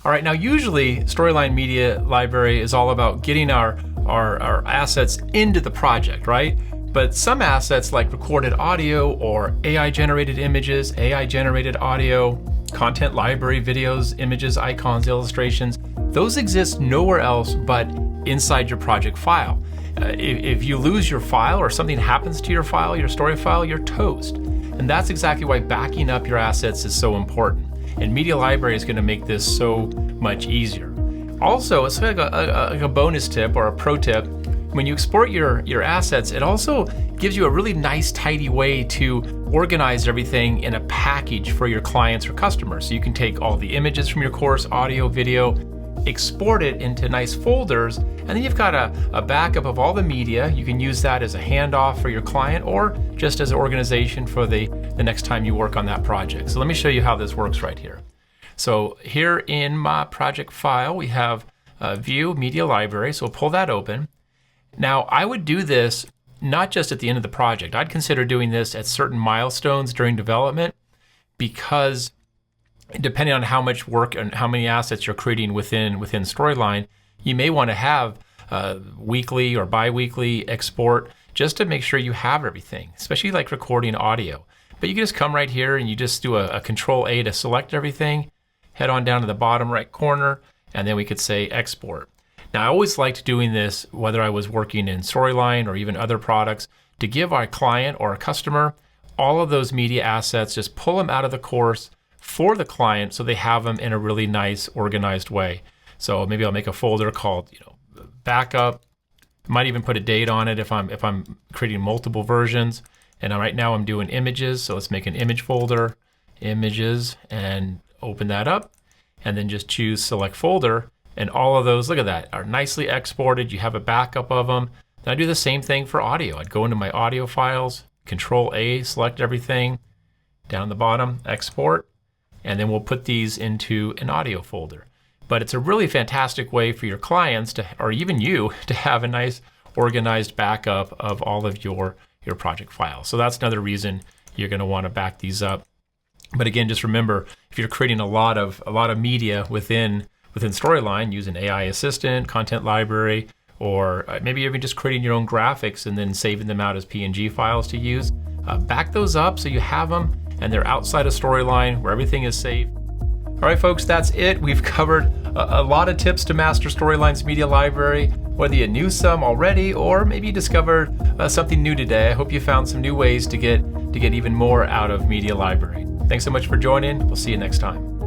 All right, now usually Storyline Media Library is all about getting our assets into the project, right? But some assets like recorded audio or AI generated images, AI generated audio, content library, videos, images, icons, illustrations, those exist nowhere else but inside your project file. If you lose your file or something happens to your file, your story file, you're toast. And that's exactly why backing up your assets is so important. And Media Library is going to make this so much easier. Also, it's like a bonus tip or a pro tip. When you export your assets, it also gives you a really nice, tidy way to organize everything in a package for your clients or customers. So you can take all the images from your course, audio, video, export it into nice folders, and then you've got a backup of all the media. You can use that as a handoff for your client or just as an organization for the next time you work on that project. So let me show you how this works right here. So here in my project file, we have View Media Library, so we'll pull that open. Now, I would do this not just at the end of the project. I'd consider doing this at certain milestones during development, because depending on how much work and how many assets you're creating within Storyline, you may want to have weekly or bi-weekly export just to make sure you have everything, especially like recording audio. But you can just come right here and you just do a Control-A to select everything, head on down to the bottom right corner, and then we could say export. Now, I always liked doing this, whether I was working in Storyline or even other products, to give our client or a customer all of those media assets, just pull them out of the course for the client so they have them in a really nice, organized way. So maybe I'll make a folder called, backup. Might even put a date on it if I'm creating multiple versions. And right now I'm doing images, so let's make an image folder, images, and open that up, and then just choose select folder. And all of those, look at that, are nicely exported. You have a backup of them. Then I do the same thing for audio. I'd go into my audio files, Control-A, select everything, down the bottom, export, and then we'll put these into an audio folder. But it's a really fantastic way for your clients to, or even you, to have a nice organized backup of all of your project files. So that's another reason you're going to want to back these up. But again, just remember, if you're creating a lot of media within Storyline, use an AI assistant, content library, or maybe even just creating your own graphics and then saving them out as PNG files to use. Back those up so you have them and they're outside of Storyline where everything is safe. All right, folks, that's it. We've covered a lot of tips to master Storyline's media library, whether you knew some already or maybe you discovered something new today. I hope you found some new ways to get even more out of Media Library. Thanks so much for joining. We'll see you next time.